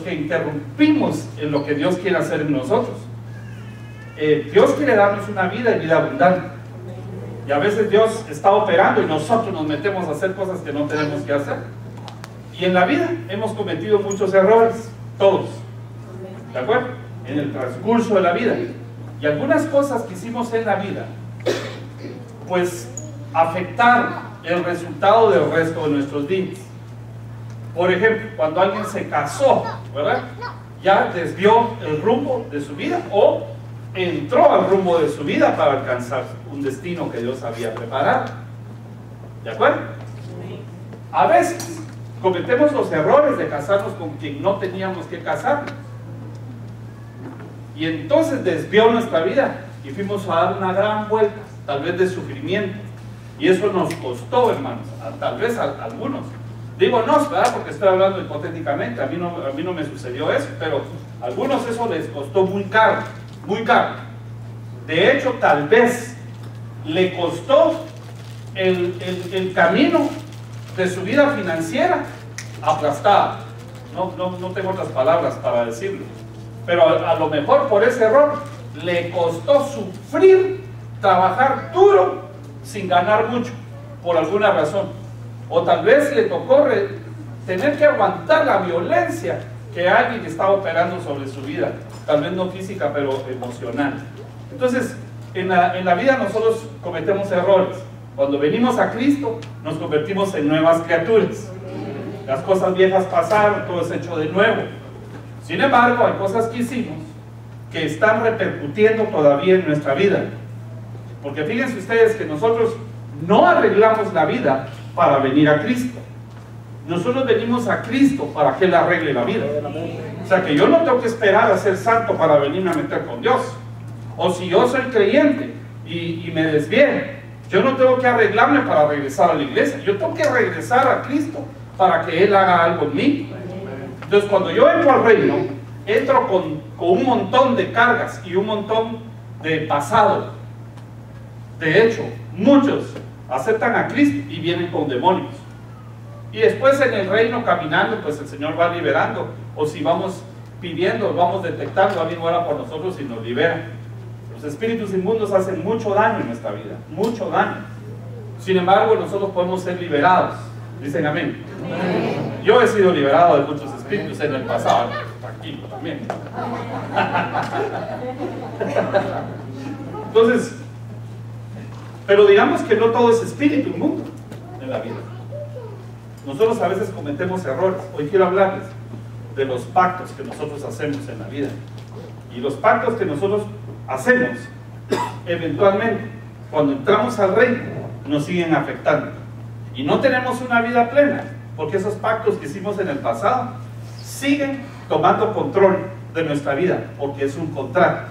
que interrumpimos en lo que Dios quiere hacer en nosotros. Dios quiere darnos una vida y vida abundante. Y a veces Dios está operando y nosotros nos metemos a hacer cosas que no tenemos que hacer. Y en la vida hemos cometido muchos errores, todos. ¿De acuerdo? En el transcurso de la vida. Y algunas cosas que hicimos en la vida, pues afectaron el resultado del resto de nuestros días. Por ejemplo, cuando alguien se casó, ¿verdad? Ya desvió el rumbo de su vida o entró al rumbo de su vida para alcanzar un destino que Dios había preparado. ¿De acuerdo? A veces cometemos los errores de casarnos con quien no teníamos que casarnos. Y entonces desvió nuestra vida y fuimos a dar una gran vuelta, tal vez de sufrimiento. Y eso nos costó, hermanos, tal vez a algunos. Digo no, ¿verdad? Porque estoy hablando hipotéticamente, a mí no me sucedió eso, pero a algunos eso les costó muy caro, muy caro. De hecho, tal vez le costó el camino de su vida financiera aplastada. No tengo otras palabras para decirlo. Pero a lo mejor por ese error le costó sufrir, trabajar duro sin ganar mucho, por alguna razón. O tal vez le tocó tener que aguantar la violencia que alguien estaba operando sobre su vida, tal vez no física, pero emocional. Entonces, en la vida nosotros cometemos errores. Cuando venimos a Cristo, nos convertimos en nuevas criaturas. Las cosas viejas pasaron, todo es hecho de nuevo. Sin embargo, hay cosas que hicimos que están repercutiendo todavía en nuestra vida. Porque fíjense ustedes que nosotros no arreglamos la vida para venir a Cristo. Nosotros venimos a Cristo para que Él arregle la vida. O sea que yo no tengo que esperar a ser santo para venirme a meter con Dios. O si yo soy creyente y me desvié, yo no tengo que arreglarme para regresar a la iglesia. Yo tengo que regresar a Cristo para que Él haga algo en mí. Entonces cuando yo entro al reino, entro con un montón de cargas y un montón de pasado. De hecho, muchos aceptan a Cristo y vienen con demonios. Y después en el reino caminando, pues el Señor va liberando. O si vamos pidiendo, vamos detectando, alguien ora por nosotros y nos libera. Los espíritus inmundos hacen mucho daño en nuestra vida, mucho daño. Sin embargo, nosotros podemos ser liberados. Dicen amén. Yo he sido liberado de muchos espíritus en el pasado. Tranquilo también. Entonces, pero digamos que no todo es espíritu inmundo en la vida. Nosotros a veces cometemos errores. Hoy quiero hablarles de los pactos que nosotros hacemos en la vida. Y los pactos que nosotros hacemos, eventualmente, cuando entramos al reino, nos siguen afectando. Y no tenemos una vida plena, porque esos pactos que hicimos en el pasado siguen tomando control de nuestra vida, porque es un contrato.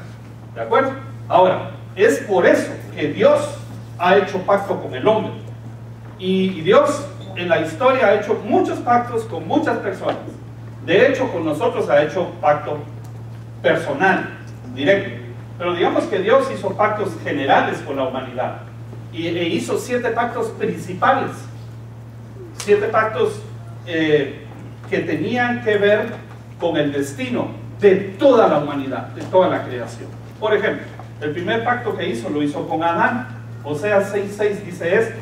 ¿De acuerdo? Ahora, es por eso que Dios ha hecho pacto con el hombre. Y Dios en la historia ha hecho muchos pactos con muchas personas. De hecho, con nosotros ha hecho pacto personal, directo. Pero digamos que Dios hizo pactos generales con la humanidad. E hizo 7 pactos principales. 7 pactos que tenían que ver con el destino de toda la humanidad, de toda la creación. Por ejemplo, el primer pacto que hizo, lo hizo con Adán. Oseas 6:6 dice esto: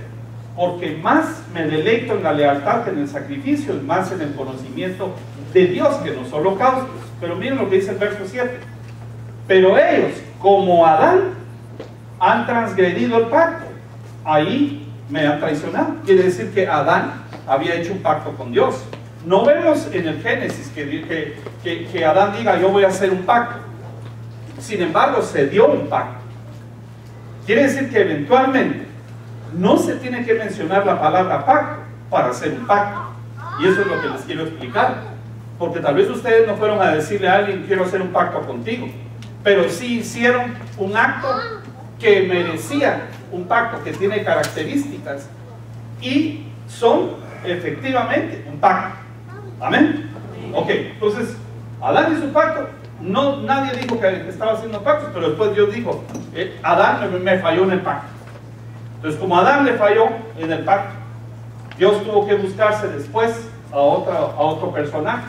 porque más me deleito en la lealtad que en el sacrificio, y más en el conocimiento de Dios que en los holocaustos. Pero miren lo que dice el verso 7: pero ellos, como Adán, han transgredido el pacto, ahí me han traicionado. Quiere decir que Adán había hecho un pacto con Dios. No vemos en el Génesis que Adán diga yo voy a hacer un pacto. Sin embargo, se dio un pacto. Quiere decir que eventualmente no se tiene que mencionar la palabra pacto para hacer un pacto. Y eso es lo que les quiero explicar. Porque tal vez ustedes no fueron a decirle a alguien quiero hacer un pacto contigo, pero sí hicieron un acto que merecía un pacto, que tiene características y son efectivamente un pacto. ¿Amén? Ok, entonces Adán hizo un pacto. No, nadie dijo que estaba haciendo pactos, pero después Dios dijo Adán me falló en el pacto. Entonces como Adán le falló en el pacto, Dios tuvo que buscarse después a otro personaje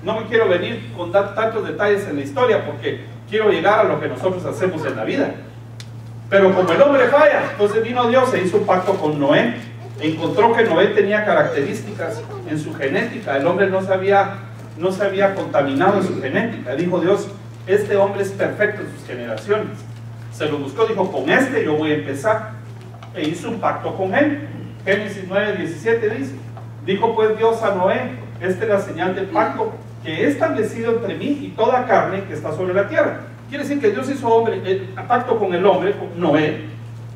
No me quiero venir con tantos detalles en la historia porque quiero llegar a lo que nosotros hacemos en la vida. Pero como el hombre falla, entonces vino Dios e hizo un pacto con Noé. Encontró que Noé tenía características en su genética. El hombre no se había contaminado en su genética. Dijo Dios, este hombre es perfecto en sus generaciones. Se lo buscó, dijo, con este yo voy a empezar. E hizo un pacto con él. Génesis 9:17 dice, dijo pues Dios a Noé, esta es la señal del pacto que he establecido entre mí y toda carne que está sobre la tierra. Quiere decir que Dios hizo el pacto con el hombre, con Noé,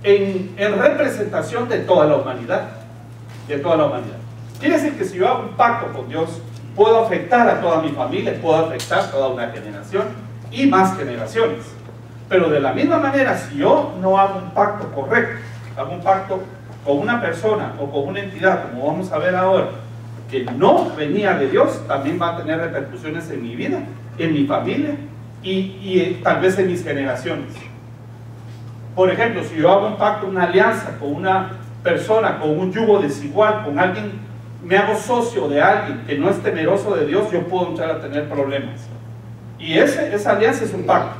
en representación de toda la humanidad. De toda la humanidad. Quiere decir que si yo hago un pacto con Dios, puedo afectar a toda mi familia, puedo afectar a toda una generación y más generaciones. Pero de la misma manera, si yo no hago un pacto correcto, hago un pacto con una persona o con una entidad, como vamos a ver ahora, que no venía de Dios, también va a tener repercusiones en mi vida, en mi familia y tal vez en mis generaciones. Por ejemplo, si yo hago un pacto, una alianza con una persona, con un yugo desigual, con alguien, me hago socio de alguien que no es temeroso de Dios, yo puedo entrar a tener problemas. Y esa alianza es un pacto.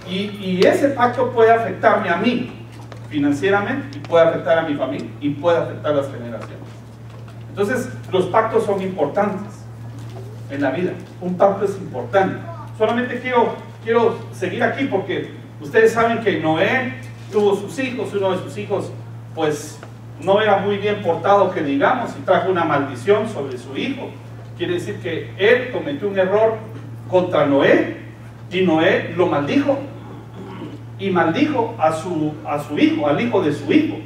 Y ese pacto puede afectarme a mí financieramente, y puede afectar a mi familia, y puede afectar a las generaciones. Entonces, los pactos son importantes en la vida. Un pacto es importante. Solamente quiero seguir aquí porque ustedes saben que Noé tuvo sus hijos. Uno de sus hijos, pues, no era muy bien portado, que digamos, y trajo una maldición sobre su hijo. Quiere decir que él cometió un error contra Noé, y Noé lo maldijo. Y maldijo a su hijo, al hijo de su hijo.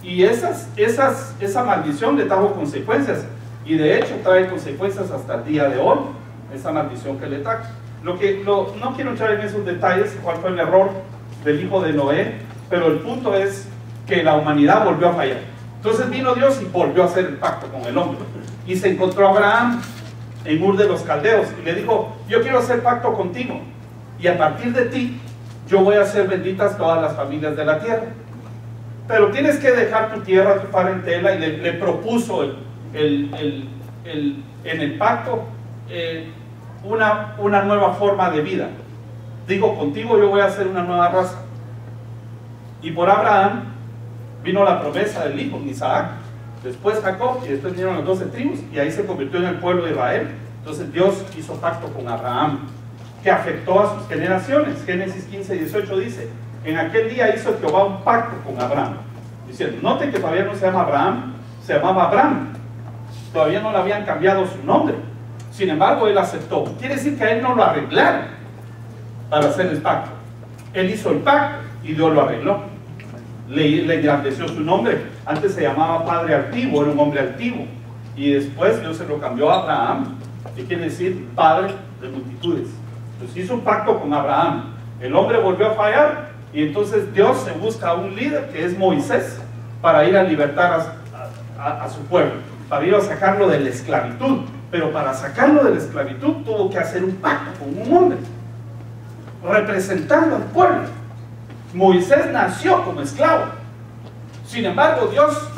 Y esa maldición le trajo consecuencias. Y de hecho trae consecuencias hasta el día de hoy, esa maldición que le trajo. No quiero entrar en esos detalles, cuál fue el error del hijo de Noé, pero el punto es que la humanidad volvió a fallar. Entonces vino Dios y volvió a hacer el pacto con el hombre. Y se encontró a Abraham en Ur de los Caldeos y le dijo, yo quiero hacer pacto contigo. Y a partir de ti, yo voy a hacer benditas todas las familias de la tierra. Pero tienes que dejar tu tierra, tu parentela, y le propuso en el pacto una nueva forma de vida. Digo, contigo yo voy a hacer una nueva raza. Y por Abraham vino la promesa del hijo, Isaac, después Jacob, y después vinieron las 12 tribus, y ahí se convirtió en el pueblo de Israel. Entonces Dios hizo pacto con Abraham, que afectó a sus generaciones. Génesis 15:18 dice, en aquel día hizo Jehová un pacto con Abraham, diciendo, noten que todavía no se llama Abraham, se llamaba Abraham, todavía no le habían cambiado su nombre. Sin embargo, él aceptó. Quiere decir que a él no lo arreglaron para hacer el pacto. Él hizo el pacto y Dios lo arregló. Le engrandeció su nombre. Antes se llamaba Padre Altivo, era un hombre altivo, y después Dios se lo cambió a Abraham, que quiere decir Padre de multitudes. Entonces hizo un pacto con Abraham. El hombre volvió a fallar, y entonces Dios se busca a un líder, que es Moisés, para ir a libertar a su pueblo, para ir a sacarlo de la esclavitud. Pero para sacarlo de la esclavitud tuvo que hacer un pacto con un hombre, representando al pueblo. Moisés nació como esclavo. Sin embargo, Dios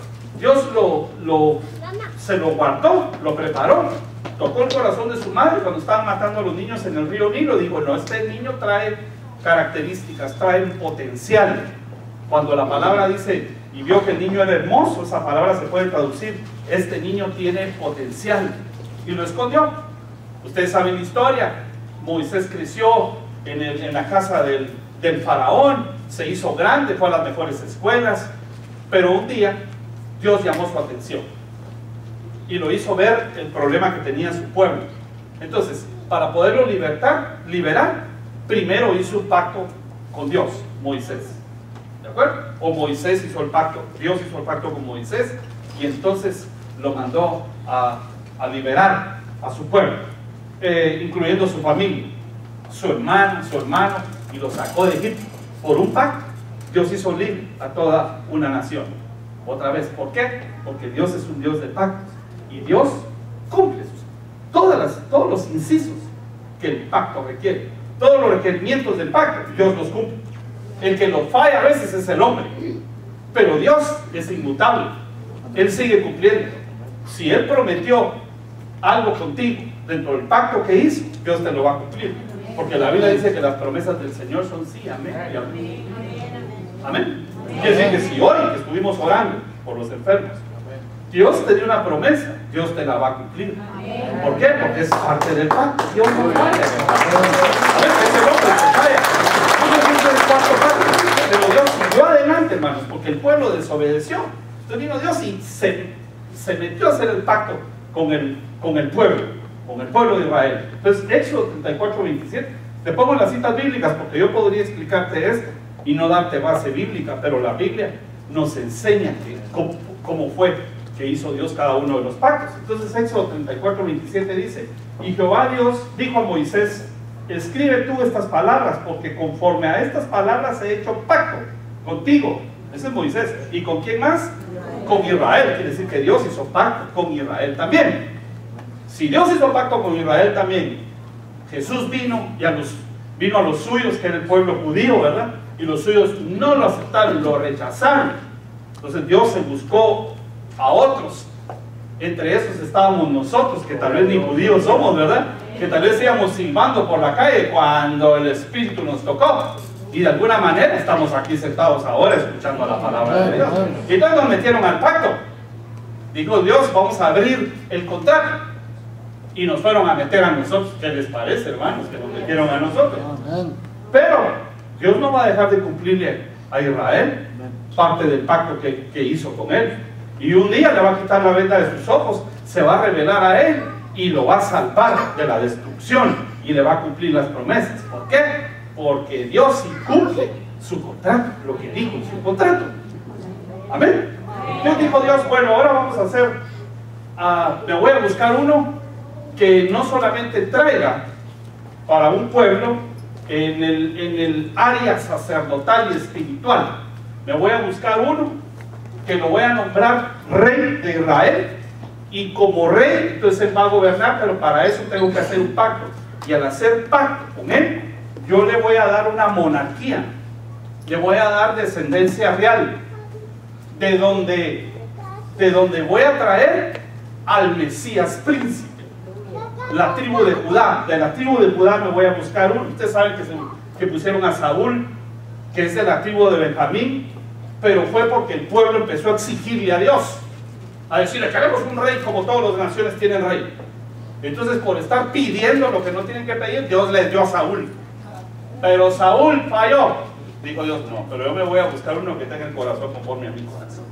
se lo guardó, lo preparó. Tocó el corazón de su madre cuando estaban matando a los niños en el río Nilo. Dijo, no, este niño trae características, trae un potencial. Cuando la palabra dice, y vio que el niño era hermoso, esa palabra se puede traducir, este niño tiene potencial. Y lo escondió. Ustedes saben la historia. Moisés creció en la casa del faraón, se hizo grande, fue a las mejores escuelas, pero un día Dios llamó su atención y lo hizo ver el problema que tenía su pueblo. Entonces, para poderlo liberar, primero hizo un pacto con Dios, Moisés. ¿De acuerdo? O Moisés hizo el pacto, Dios hizo el pacto con Moisés, y entonces lo mandó a liberar a su pueblo, incluyendo su familia, su hermano, y lo sacó de Egipto. Por un pacto, Dios hizo libre a toda una nación. Otra vez, ¿por qué? Porque Dios es un Dios de pactos, y Dios cumple todos los incisos que el pacto requiere. Todos los requerimientos del pacto, Dios los cumple. El que lo falla a veces es el hombre, pero Dios es inmutable. Él sigue cumpliendo. Si Él prometió algo contigo dentro del pacto que hizo, Dios te lo va a cumplir. Porque la Biblia dice que las promesas del Señor son sí, amén y amén. Amén. Quiere decir que si hoy que estuvimos orando por los enfermos, Dios te dio una promesa, Dios te la va a cumplir. ¿Por qué? Porque es parte del pacto. Dios no falla. A ver, ese hombre se falla. Pero Dios siguió adelante, hermanos, porque el pueblo desobedeció. Entonces vino Dios y se metió a hacer el pacto con el pueblo de Israel. Entonces, Éxodo 34, 27. Te pongo las citas bíblicas porque yo podría explicarte esto y no darte base bíblica, pero la Biblia nos enseña cómo fue que hizo Dios cada uno de los pactos. Entonces, Éxodo 34, 27 dice: y Jehová Dios dijo a Moisés: escribe tú estas palabras, porque conforme a estas palabras he hecho pacto contigo. Ese es Moisés. ¿Y con quién más? Con Israel. Quiere decir que Dios hizo pacto con Israel también. Si Dios hizo pacto con Israel también, Jesús vino a los suyos, que era el pueblo judío, ¿verdad? Y los suyos no lo aceptaron, lo rechazaron. Entonces Dios se buscó a otros. Entre esos estábamos nosotros, que tal vez ni judíos somos, ¿verdad? Que tal vez íbamos silbando por la calle cuando el Espíritu nos tocó. Y de alguna manera estamos aquí sentados ahora escuchando la palabra de Dios. Y entonces nos metieron al pacto. Dijo Dios: vamos a abrir el contrato. Y nos fueron a meter a nosotros. ¿Qué les parece, hermanos? Que nos metieron a nosotros. Pero Dios no va a dejar de cumplirle a Israel parte del pacto que hizo con él. Y un día le va a quitar la venda de sus ojos, se va a revelar a él y lo va a salvar de la destrucción y le va a cumplir las promesas. ¿Por qué? Porque Dios sí cumple su contrato, lo que dijo en su contrato. Amén. Entonces dijo Dios: bueno, ahora vamos a hacer, me voy a buscar uno que no solamente traiga para un pueblo en el área sacerdotal y espiritual. Me voy a buscar uno que lo voy a nombrar rey de Israel, y como rey, entonces él va a gobernar, pero para eso tengo que hacer un pacto. Y al hacer pacto con él, yo le voy a dar una monarquía, le voy a dar descendencia real, de donde voy a traer al Mesías príncipe. La tribu de Judá, de la tribu de Judá me voy a buscar uno. Ustedes saben que pusieron a Saúl, que es de la tribu de Benjamín, pero fue porque el pueblo empezó a exigirle a Dios, a decirle: queremos un rey como todas las naciones tienen rey. Entonces, por estar pidiendo lo que no tienen que pedir, Dios les dio a Saúl. Pero Saúl falló. Dijo Dios: no, pero yo me voy a buscar uno que tenga el corazón conforme a mi corazón.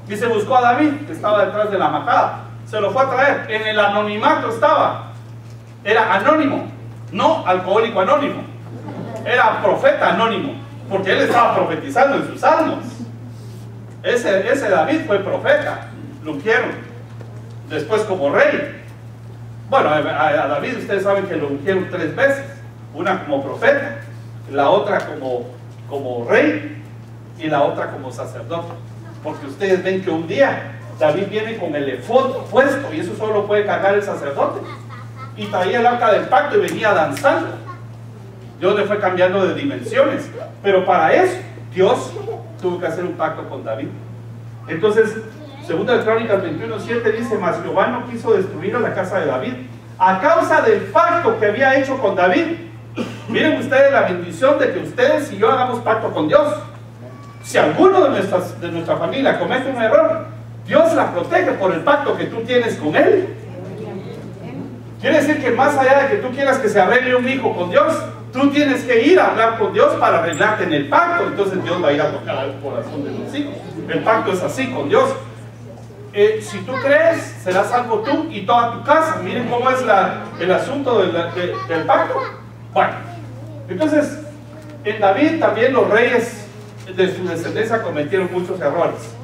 Y se buscó a David, que estaba detrás de la majada. Se lo fue a traer. En el anonimato estaba. Era anónimo, no alcohólico anónimo. Era profeta anónimo, porque él estaba profetizando en sus salmos. Ese David fue profeta. Lo ungieron después como rey. Bueno, a David ustedes saben que lo ungieron 3 veces. Una como profeta, la otra como rey y la otra como sacerdote. Porque ustedes ven que un día David viene con el efod puesto, y eso solo puede cargar el sacerdote, y traía el arca del pacto y venía danzando. Dios le fue cambiando de dimensiones, pero para eso Dios tuvo que hacer un pacto con David. Entonces, 2 de Crónicas 21:7 dice: mas Jehová no quiso destruir a la casa de David a causa del pacto que había hecho con David. Miren ustedes la bendición de que ustedes y yo hagamos pacto con Dios. Si alguno de nuestra familia comete un error, Dios la protege por el pacto que tú tienes con él. Quiere decir que más allá de que tú quieras que se arregle un hijo con Dios, tú tienes que ir a hablar con Dios para arreglarte en el pacto. Entonces Dios va a ir a tocar el corazón de los hijos. El pacto es así con Dios. Si tú crees, serás salvo tú y toda tu casa. Miren cómo es el asunto del pacto. Bueno, entonces en David también los reyes de su descendencia cometieron muchos errores,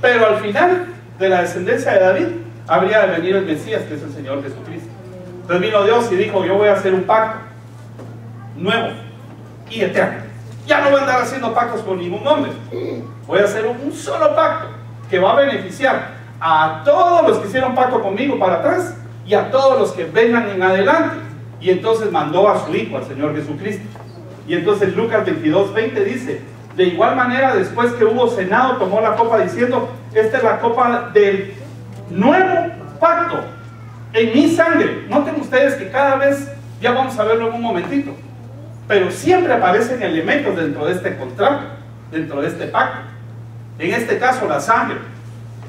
pero al final de la descendencia de David habría de venir el Mesías, que es el Señor Jesucristo. Entonces vino Dios y dijo: yo voy a hacer un pacto nuevo y eterno. Ya no voy a andar haciendo pactos con ningún hombre. Voy a hacer un solo pacto que va a beneficiar a todos los que hicieron pacto conmigo para atrás y a todos los que vengan en adelante. Y entonces mandó a su Hijo, al Señor Jesucristo. Y entonces Lucas 22:20 dice: de igual manera, después que hubo cenado, tomó la copa diciendo: esta es la copa del nuevo pacto, En mi sangre, noten ustedes que cada vez, ya vamos a verlo en un momentito, pero siempre aparecen elementos dentro de este contrato, dentro de este pacto. En este caso la sangre.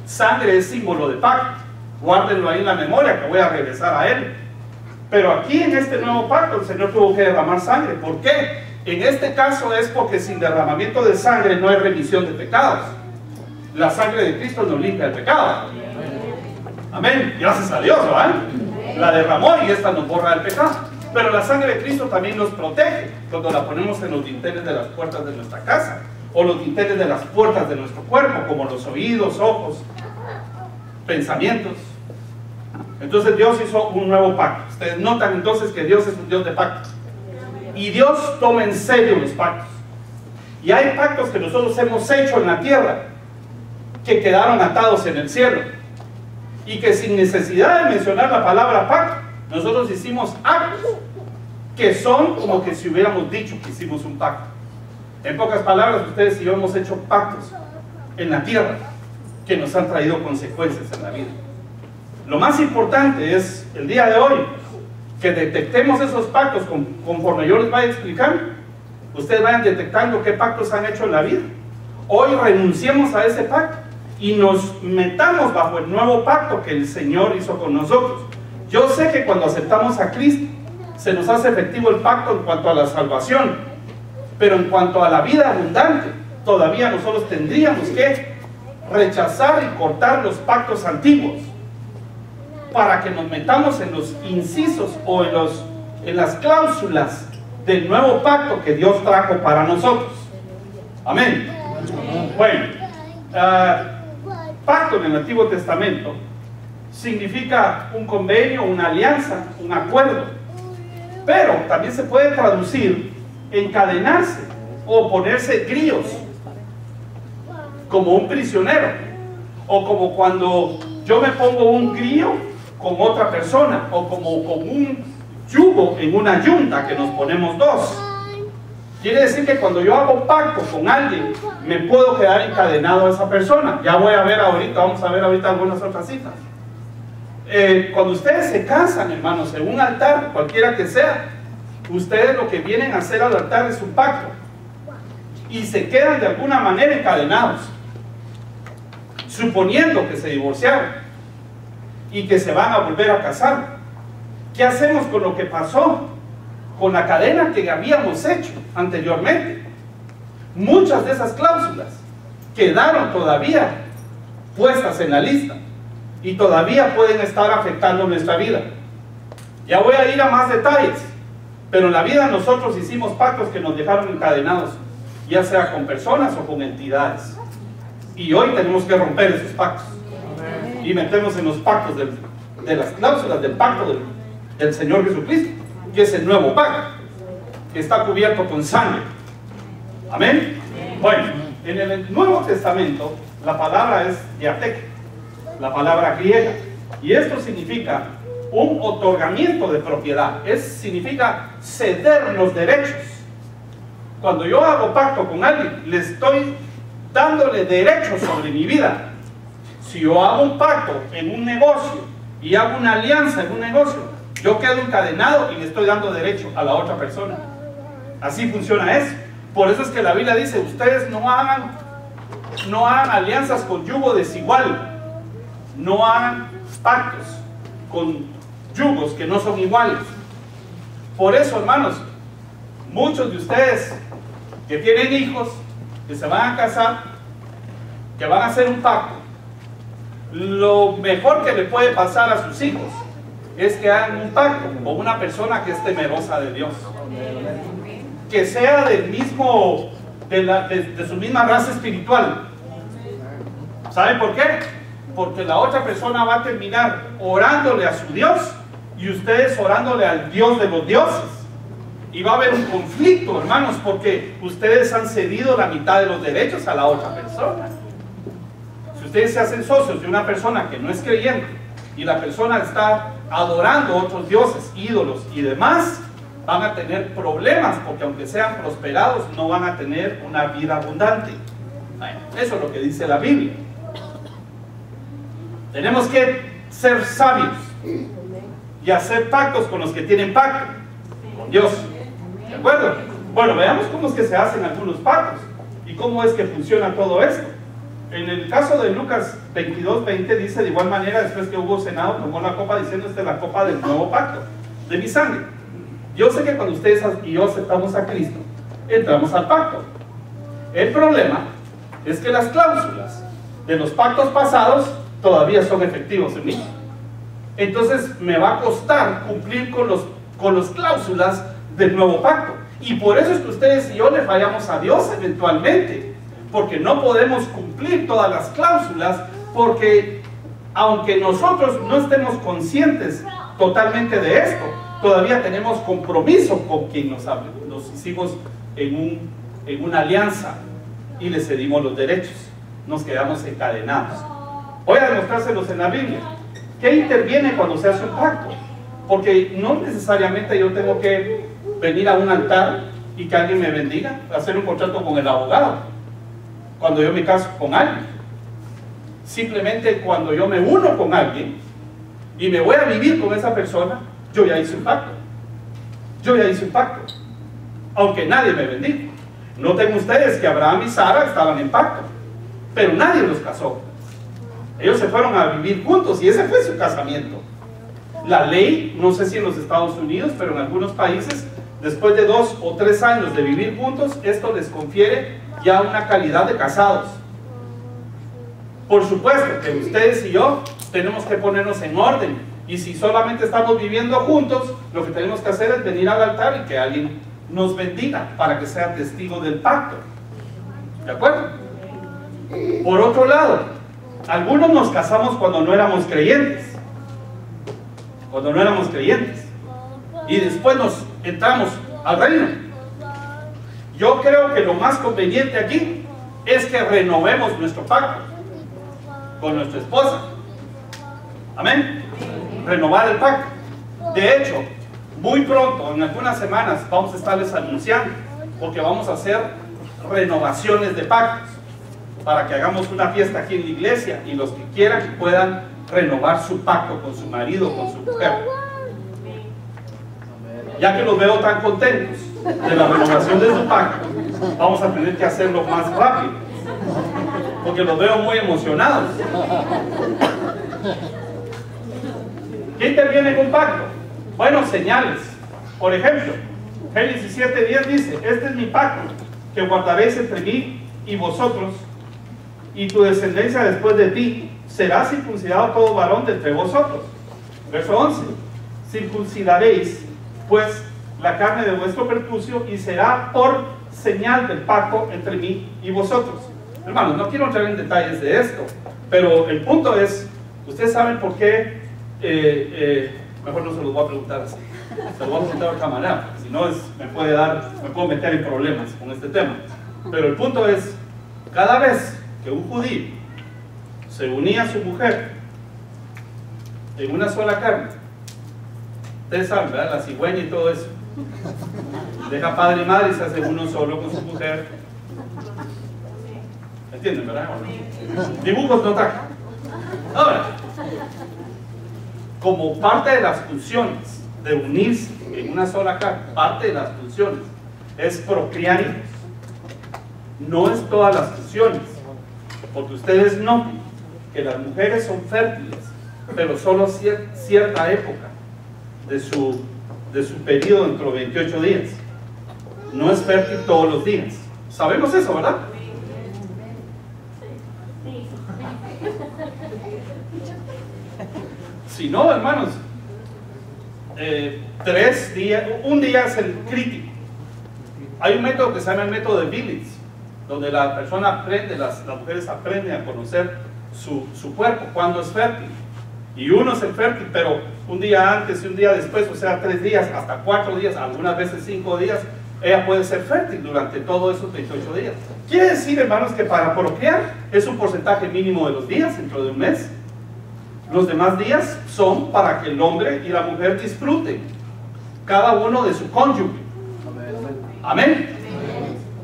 Sangre es símbolo de pacto. Guárdenlo ahí en la memoria que voy a regresar a él. Pero aquí en este nuevo pacto el Señor tuvo que derramar sangre. ¿Por qué? En este caso es porque sin derramamiento de sangre no hay remisión de pecados. La sangre de Cristo nos limpia el pecado. Amén. Gracias a Dios, ¿verdad? La derramó y esta nos borra el pecado. Pero la sangre de Cristo también nos protege cuando la ponemos en los dinteles de las puertas de nuestra casa o los dinteles de las puertas de nuestro cuerpo, como los oídos, ojos, pensamientos. Entonces Dios hizo un nuevo pacto. Ustedes notan entonces que Dios es un Dios de pactos. Y Dios toma en serio los pactos. Y hay pactos que nosotros hemos hecho en la tierra que quedaron atados en el cielo. Y que sin necesidad de mencionar la palabra pacto, nosotros hicimos actos que son como que si hubiéramos dicho que hicimos un pacto. En pocas palabras, ustedes y yo hemos hecho pactos en la tierra que nos han traído consecuencias en la vida. Lo más importante es, el día de hoy, que detectemos esos pactos conforme yo les vaya explicando. Ustedes vayan detectando qué pactos han hecho en la vida. Hoy renunciemos a ese pacto y nos metamos bajo el nuevo pacto que el Señor hizo con nosotros. Yo sé que cuando aceptamos a Cristo se nos hace efectivo el pacto en cuanto a la salvación, pero en cuanto a la vida abundante todavía nosotros tendríamos que rechazar y cortar los pactos antiguos para que nos metamos en los incisos o en las cláusulas del nuevo pacto que Dios trajo para nosotros. Amén. Bueno, pacto en el Antiguo Testamento significa un convenio, una alianza, un acuerdo, pero también se puede traducir encadenarse o ponerse grillos, como un prisionero, o como cuando yo me pongo un grillo con otra persona, o como con un yugo en una yunta que nos ponemos dos. Quiere decir que cuando yo hago pacto con alguien, me puedo quedar encadenado a esa persona. Ya voy a ver ahorita, vamos a ver ahorita algunas otras citas. Cuando ustedes se casan, hermanos, en un altar, cualquiera que sea, ustedes lo que vienen a hacer al altar es un pacto. Y se quedan de alguna manera encadenados, suponiendo que se divorciaron y que se van a volver a casar. ¿Qué hacemos con lo que pasó? Con la cadena que habíamos hecho anteriormente. Muchas de esas cláusulas quedaron todavía puestas en la lista y todavía pueden estar afectando nuestra vida. Ya voy a ir a más detalles, pero en la vida nosotros hicimos pactos que nos dejaron encadenados, ya sea con personas o con entidades, y hoy tenemos que romper esos pactos y meternos en los pactos de las cláusulas del pacto del Señor Jesucristo, que es el nuevo pacto que está cubierto con sangre. Amén. Bueno, en el Nuevo Testamento la palabra es diatek, la palabra griega, y esto significa un otorgamiento de propiedad. Significa ceder los derechos. Cuando yo hago pacto con alguien, le estoy dándole derechos sobre mi vida. Si yo hago un pacto en un negocio y hago una alianza en un negocio, yo quedo encadenado y le estoy dando derecho a la otra persona. Así funciona eso. Por eso es que la Biblia dice, ustedes no hagan alianzas con yugo desigual, no hagan pactos con yugos que no son iguales. Por eso, hermanos, muchos de ustedes que tienen hijos, que se van a casar, que van a hacer un pacto, lo mejor que le puede pasar a sus hijos es que hagan un pacto con una persona que es temerosa de Dios, que sea del mismo, de su misma raza espiritual. ¿Saben por qué? Porque la otra persona va a terminar orándole a su Dios y ustedes orándole al Dios de los dioses, y va a haber un conflicto, hermanos, porque ustedes han cedido la mitad de los derechos a la otra persona. Si ustedes se hacen socios de una persona que no es creyente y la persona está adorando a otros dioses, ídolos y demás, van a tener problemas, porque aunque sean prosperados, no van a tener una vida abundante. Bueno, eso es lo que dice la Biblia. Tenemos que ser sabios y hacer pactos con los que tienen pacto, con Dios. ¿De acuerdo? Bueno, veamos cómo es que se hacen algunos pactos y cómo es que funciona todo esto. En el caso de Lucas 22:20 dice: de igual manera, después que hubo cenado, tomó la copa diciendo: esta es la copa del nuevo pacto, de mi sangre. Yo sé que cuando ustedes y yo aceptamos a Cristo, entramos al pacto. El problema es que las cláusulas de los pactos pasados todavía son efectivos en mí. Entonces me va a costar cumplir con las cláusulas del nuevo pacto. Y por eso es que ustedes y yo le fallamos a Dios eventualmente, porque no podemos cumplir todas las cláusulas, porque aunque nosotros no estemos conscientes totalmente de esto, todavía tenemos compromiso con quien nos hicimos en una alianza y le cedimos los derechos, nos quedamos encadenados. Voy a demostrárselos en la Biblia. ¿Qué interviene cuando se hace un pacto? Porque no necesariamente yo tengo que venir a un altar y que alguien me bendiga, hacer un contrato con el abogado cuando yo me caso con alguien. Simplemente cuando yo me uno con alguien y me voy a vivir con esa persona, yo ya hice un pacto. Yo ya hice un pacto, aunque nadie me bendiga. Noten ustedes que Abraham y Sara estaban en pacto, pero nadie los casó. Ellos se fueron a vivir juntos y ese fue su casamiento. La ley, no sé si en los Estados Unidos, pero en algunos países, después de 2 o 3 años de vivir juntos, esto les confiere ya una calidad de casados. Por supuesto que ustedes y yo tenemos que ponernos en orden, y si solamente estamos viviendo juntos, lo que tenemos que hacer es venir al altar y que alguien nos bendiga para que sea testigo del pacto. ¿De acuerdo? Por otro lado, algunos nos casamos cuando no éramos creyentes. Cuando no éramos creyentes. Y después nos entramos al reino. Yo creo que lo más conveniente aquí es que renovemos nuestro pacto con nuestra esposa. Amén. Renovar el pacto. De hecho, muy pronto, en algunas semanas, vamos a estarles anunciando, porque vamos a hacer renovaciones de pactos, para que hagamos una fiesta aquí en la iglesia y los que quieran puedan renovar su pacto con su marido o con su mujer. Ya que los veo tan contentos de la renovación de su pacto, vamos a tener que hacerlo más rápido, porque los veo muy emocionados. ¿Qué interviene en un pacto? Bueno, señales. Por ejemplo, Génesis 7:10 dice: este es mi pacto que guardaréis entre mí y vosotros y tu descendencia después de ti. Será circuncidado todo varón de entre vosotros. Verso 11: circuncidaréis pues la carne de vuestro prepucio y será por señal del pacto entre mí y vosotros. Hermanos, no quiero entrar en detalles de esto, pero el punto es, ustedes saben por qué, mejor no se los voy a preguntar así, se los voy a preguntar de otra manera, si no me puedo meter en problemas con este tema. Pero el punto es, cada vez que un judío se unía a su mujer en una sola carne, ustedes saben, ¿verdad? La cigüeña y todo eso, deja padre y madre y se hace uno solo con su mujer. ¿Entienden, verdad? Dibujos no trajo. Ahora, como parte de las funciones de unirse en una sola carne, parte de las funciones es procrear hijos. No es todas las funciones, porque ustedes noten que las mujeres son fértiles, pero solo cierta época de su periodo, dentro de 28 días. No es fértil todos los días. Sabemos eso, ¿verdad? Si no, hermanos, 3 días, un día es el crítico. Hay un método que se llama el método de Billings, donde la persona aprende, las mujeres aprenden a conocer su cuerpo, cuando es fértil. Y uno es el fértil, pero un día antes y un día después, o sea, 3 días, hasta 4 días, algunas veces 5 días, ella puede ser fértil durante todos esos 28 días. Quiere decir, hermanos, que para procrear es un porcentaje mínimo de los días, dentro de un mes. Los demás días son para que el hombre y la mujer disfruten, cada uno de su cónyuge. Amén.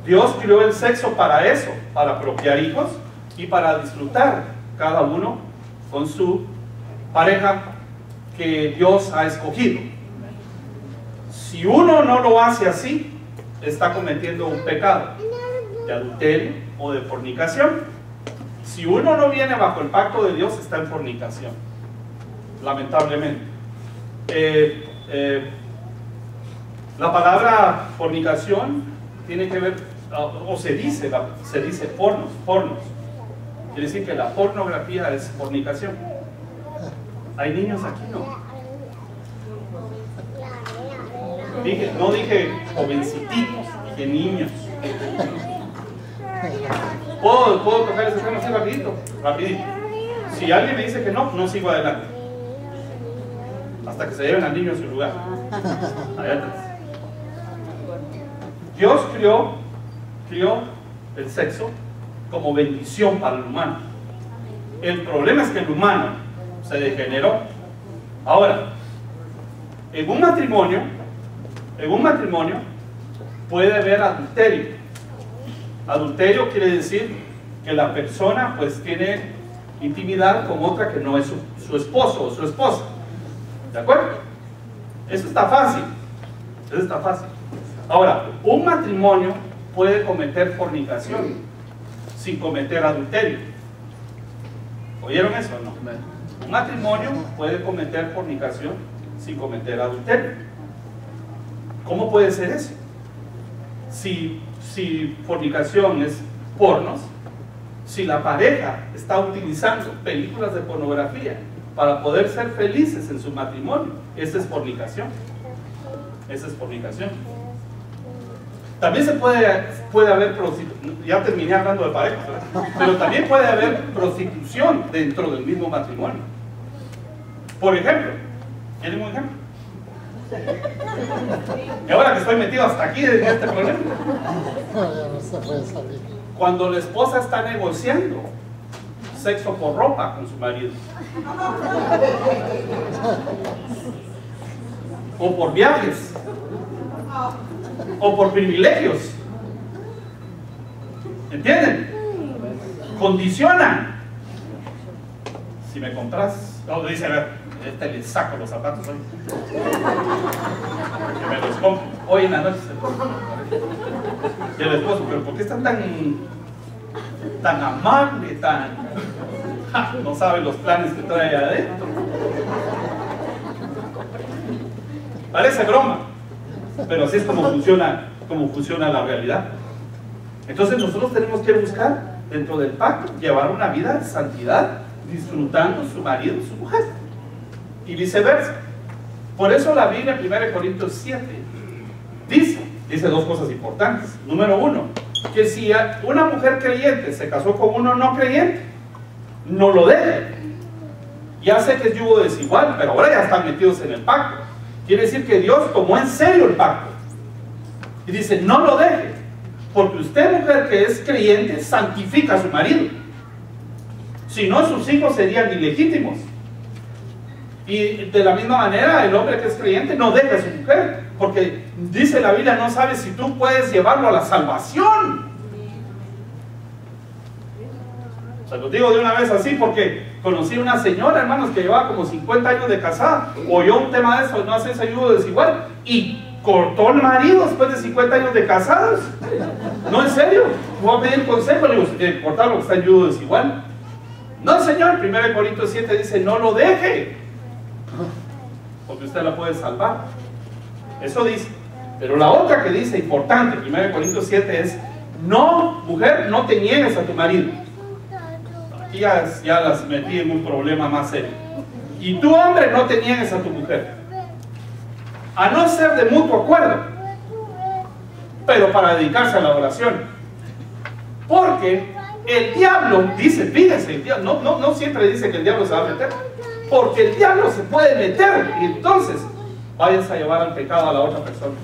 Dios creó el sexo para eso, para procrear hijos y para disfrutar cada uno con su pareja que Dios ha escogido. Si uno no lo hace así, está cometiendo un pecado de adulterio o de fornicación. Si uno no viene bajo el pacto de Dios, está en fornicación, lamentablemente. La palabra fornicación tiene que ver, o se dice pornos. Quiere decir que la pornografía es fornicación. ¿Hay niños aquí? No. No dije jovencititos, dije niños. ¿Puedo tocar ese tema así rapidito? Si alguien me dice que no, no sigo adelante. Hasta que se lleven al niño a su lugar. Allá atrás. Dios crió el sexo como bendición para el humano. El problema es que el humano se degeneró. Ahora, en un matrimonio puede haber adulterio. Adulterio quiere decir que la persona pues tiene intimidad con otra que no es su esposo o su esposa. ¿De acuerdo? Eso está fácil. Ahora, un matrimonio puede cometer fornicación sin cometer adulterio. ¿Oyeron eso o no? Un matrimonio puede cometer fornicación sin cometer adulterio. ¿Cómo puede ser eso? Si fornicación es pornos, si la pareja está utilizando películas de pornografía para poder ser felices en su matrimonio, esa es fornicación. También puede haber prostitución. Ya terminé hablando de parejas, ¿verdad? Pero también puede haber prostitución dentro del mismo matrimonio. Por ejemplo, ¿quieren un ejemplo? Y ahora que estoy metido hasta aquí en este problema, cuando la esposa está negociando sexo por ropa con su marido, o por viajes, o por privilegios, ¿entienden? Condicionan. Si me compras, no, dice, a ver, le saco los zapatos hoy, que me los compro hoy en la noche. Y el esposo, pero ¿por qué está tan amable, no sabe los planes que trae adentro? Parece broma, pero así es como funciona la realidad. Entonces nosotros tenemos que buscar dentro del pacto llevar una vida de santidad, disfrutando su marido, su mujer, y viceversa. Por eso la Biblia en 1 Corintios 7 dice dos cosas importantes. Número uno, que si una mujer creyente se casó con uno no creyente, no lo deje. Ya sé que es yugo desigual, pero ahora ya están metidos en el pacto. Quiere decir que Dios tomó en serio el pacto y dice, no lo deje, porque usted, mujer que es creyente, santifica a su marido. Si no, sus hijos serían ilegítimos. Y de la misma manera, el hombre que es creyente no deja a su mujer, porque dice la Biblia, no sabes si tú puedes llevarlo a la salvación. O sea, lo digo de una vez así porque conocí una señora, hermanos, que llevaba como 50 años de casada, oyó un tema de eso, no hace ese ayudo desigual, y cortó el marido después de 50 años de casados. No, en serio, voy a pedir consejo, le digo, usted tiene que cortarlo, que está en ayudo desigual. No, señor, 1 Corintios 7 dice, no lo deje, porque usted la puede salvar. Eso dice. Pero la otra que dice, importante, 1 Corintios 7 es, no, mujer, no te niegues a tu marido. Aquí ya las metí en un problema más serio. Y tú, hombre, no te niegues a tu mujer, a no ser de mutuo acuerdo, pero para dedicarse a la oración. Porque el diablo dice, fíjese, el diablo, no siempre dice que el diablo se va a meter, porque el diablo se puede meter y entonces vayas a llevar al pecado a la otra persona.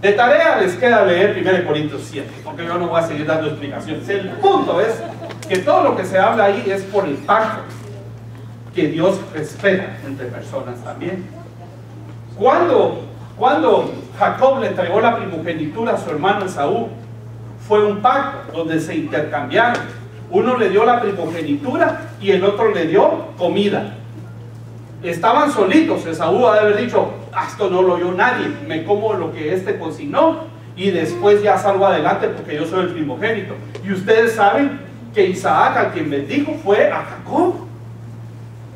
De tarea les queda leer 1 Corintios 7, porque yo no voy a seguir dando explicaciones. El punto es que todo lo que se habla ahí es por el pacto que Dios respeta entre personas también. Cuando Jacob le entregó la primogenitura a su hermano Esaú, fue un pacto donde se intercambiaron Uno le dio la primogenitura y el otro le dio comida. Estaban solitos. Esaú ha de haber dicho, esto no lo oyó nadie, me como lo que este cocinó y después ya salgo adelante porque yo soy el primogénito. Y ustedes saben que Isaac, al quien bendijo, fue a Jacob,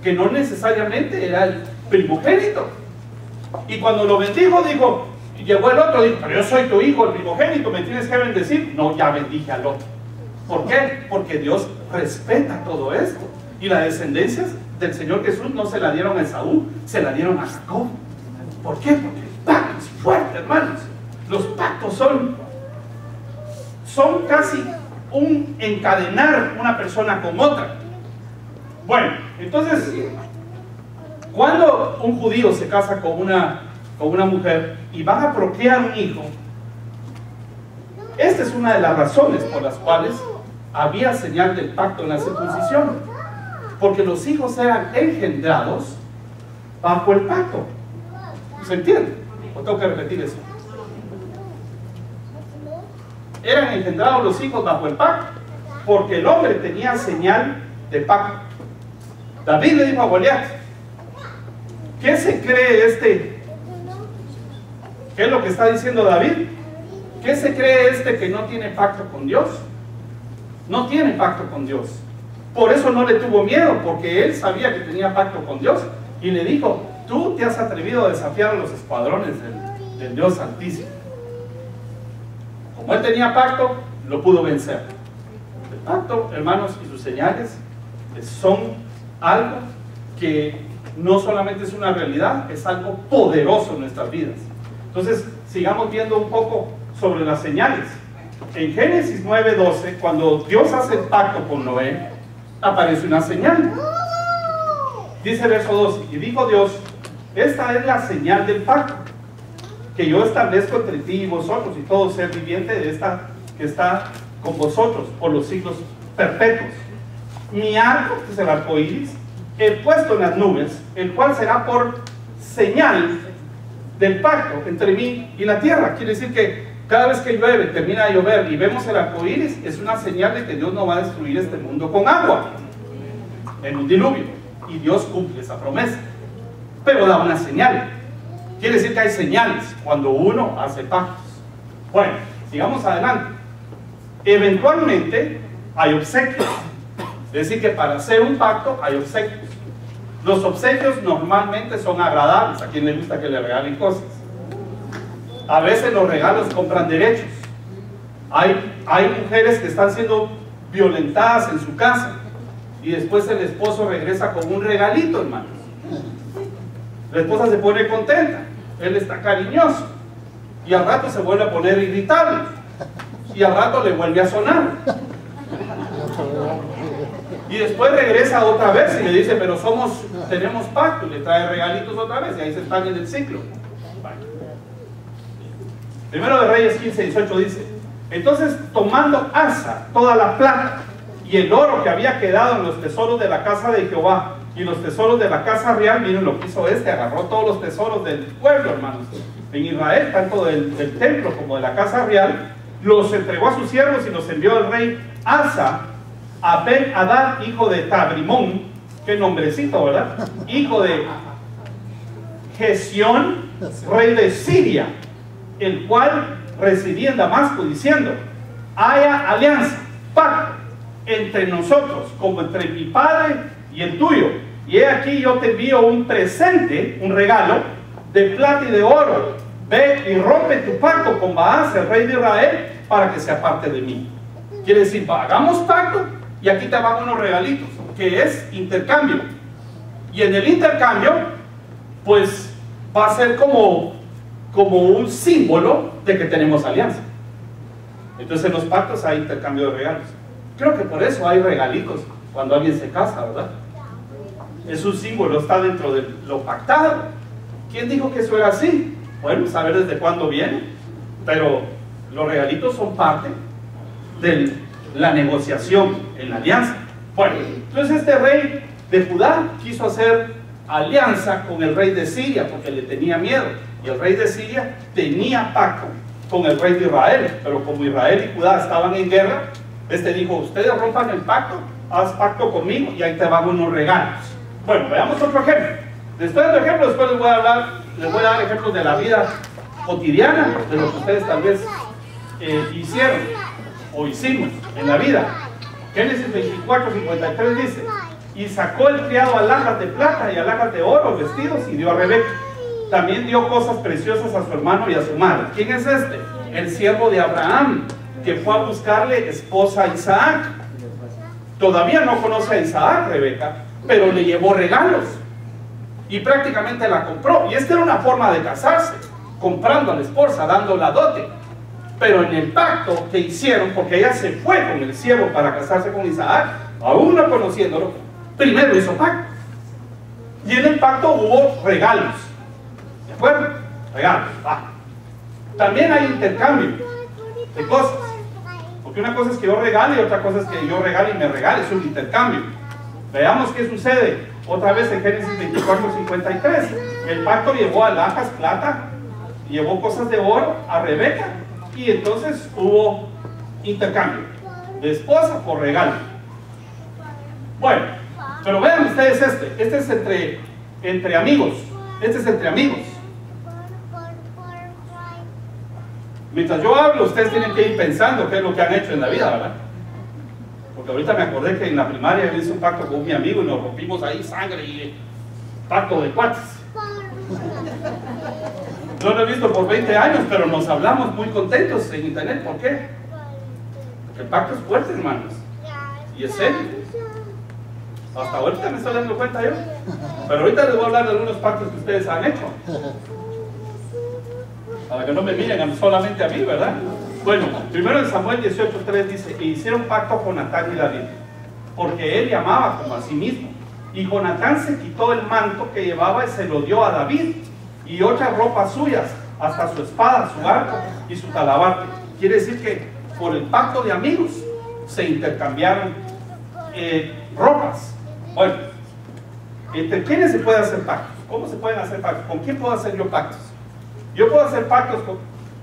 que no necesariamente era el primogénito. Y cuando lo bendijo, dijo, llegó el otro, dijo, pero yo soy tu hijo, el primogénito, me tienes que bendecir. No, ya bendije al otro. ¿Por qué? Porque Dios respeta todo esto. Y las descendencias del Señor Jesús no se la dieron a Esaú, se la dieron a Jacob. ¿Por qué? Porque el pacto es fuerte, hermanos. Los pactos son casi un encadenar una persona con otra. Bueno, entonces, cuando un judío se casa con una mujer y van a procrear un hijo, esta es una de las razones por las cuales había señal del pacto en la circuncisión, porque los hijos eran engendrados bajo el pacto. ¿Se entiende? ¿O tengo que repetir eso? Eran engendrados los hijos bajo el pacto, porque el hombre tenía señal de pacto. David le dijo a Goliat, ¿qué se cree este? ¿Qué es lo que está diciendo David? ¿Qué se cree este que no tiene pacto con Dios? No tiene pacto con Dios. Por eso no le tuvo miedo, porque él sabía que tenía pacto con Dios. Y le dijo, tú te has atrevido a desafiar a los escuadrones del Dios Altísimo. Como él tenía pacto, lo pudo vencer. El pacto, hermanos, y sus señales son algo que no solamente es una realidad, es algo poderoso en nuestras vidas. Entonces, sigamos viendo un poco sobre las señales. En Génesis 9:12, cuando Dios hace el pacto con Noé, aparece una señal. Dice el verso 12, y dijo Dios, esta es la señal del pacto que yo establezco entre ti y vosotros y todo ser viviente de esta que está con vosotros por los siglos perpetuos. Mi arco, que es el arco iris, he puesto en las nubes, el cual será por señal del pacto entre mí y la tierra. Quiere decir que cada vez que llueve, termina de llover y vemos el arco iris, es una señal de que Dios no va a destruir este mundo con agua en un diluvio, y Dios cumple esa promesa, pero da una señal. Quiere decir que hay señales cuando uno hace pactos. Bueno, sigamos adelante. Eventualmente hay obsequios, es decir que para hacer un pacto hay obsequios. Los obsequios normalmente son agradables. ¿A quién le gusta que le regalen cosas? A veces los regalos compran derechos. Hay mujeres que están siendo violentadas en su casa y después el esposo regresa con un regalito, hermanos. La esposa se pone contenta, él está cariñoso y al rato se vuelve a poner irritable y al rato le vuelve a sonar y después regresa otra vez y le dice, pero tenemos pacto, y le trae regalitos otra vez y ahí se están en el ciclo. Primero de Reyes 15:18 dice, entonces tomando Asa toda la plata y el oro que había quedado en los tesoros de la casa de Jehová y los tesoros de la casa real, miren lo que hizo agarró todos los tesoros del pueblo, hermanos, en Israel, tanto del templo como de la casa real, los entregó a sus siervos y los envió el rey Asa a Ben-Hadad, hijo de Tabrimón, qué nombrecito, ¿verdad? Hijo de Gesión, rey de Siria, el cual residía en Damasco, diciendo, haya alianza, pacto entre nosotros, como entre mi padre y el tuyo, y he aquí yo te envío un presente, un regalo de plata y de oro. Ve y rompe tu pacto con Baas, el rey de Israel, para que se aparte de mí. Quiere decir, hagamos pacto y aquí te van unos regalitos, que es intercambio. Y en el intercambio, pues va a ser como un símbolo de que tenemos alianza. Entonces en los pactos hay intercambio de regalos. Creo que por eso hay regalitos cuando alguien se casa, ¿verdad? Es un símbolo, está dentro de lo pactado. ¿Quién dijo que eso era así? Bueno, saber desde cuándo viene, pero los regalitos son parte de la negociación en la alianza. Bueno, entonces este rey de Judá quiso hacer alianza con el rey de Siria porque le tenía miedo, y el rey de Siria tenía pacto con el rey de Israel, pero como Israel y Judá estaban en guerra, Este dijo, ustedes rompan el pacto, haz pacto conmigo y ahí te van unos regalos. Bueno, veamos otro ejemplo. Después del ejemplo, después les voy a dar ejemplos de la vida cotidiana, de lo que ustedes tal vez hicieron o hicimos en la vida. Génesis 24:53 dice, y sacó el criado alhajas de plata y alhajas de oro, vestidos, y dio a Rebeca. También dio cosas preciosas a su hermano y a su madre. ¿Quién es este? El siervo de Abraham, que fue a buscarle esposa a Isaac. Todavía no conoce a Isaac, Rebeca, pero le llevó regalos y prácticamente la compró. Y esta era una forma de casarse, comprando a la esposa, dando la dote. Pero en el pacto que hicieron, porque ella se fue con el siervo para casarse con Isaac, aún no conociéndolo, primero hizo pacto. Y en el pacto hubo regalos. ¿De acuerdo? Regalos. También hay intercambio de cosas. Porque una cosa es que yo regale y otra cosa es que yo regale y me regale. Es un intercambio. Veamos qué sucede. Otra vez en Génesis 24:53. El pacto llevó alhajas, plata, llevó cosas de oro a Rebeca. Y entonces hubo intercambio de esposa por regalo. Bueno, pero vean ustedes este es entre amigos. Este es entre amigos. Mientras yo hablo, ustedes tienen que ir pensando qué es lo que han hecho en la vida, ¿verdad? Porque ahorita me acordé que en la primaria yo hice un pacto con mi amigo y nos rompimos ahí sangre y pacto de cuates. No lo he visto por 20 años, pero nos hablamos muy contentos en internet. ¿Por qué? Porque el pacto es fuerte, hermanos. Y es serio. Hasta ahorita me estoy dando cuenta yo. Pero ahorita les voy a hablar de algunos pactos que ustedes han hecho. Para que no me miren solamente a mí, ¿verdad? Bueno, primero en Samuel 18:3 dice, e hicieron pacto con Jonatán y David, porque él llamaba como a sí mismo. Y Jonatán se quitó el manto que llevaba y se lo dio a David, y otras ropas suyas, hasta su espada, su arco y su talabarte. Quiere decir que por el pacto de amigos se intercambiaron ropas. Bueno, ¿entre quiénes se puede hacer pactos? ¿Cómo se pueden hacer pactos? ¿Con quién puedo hacer yo pactos? Yo puedo hacer pactos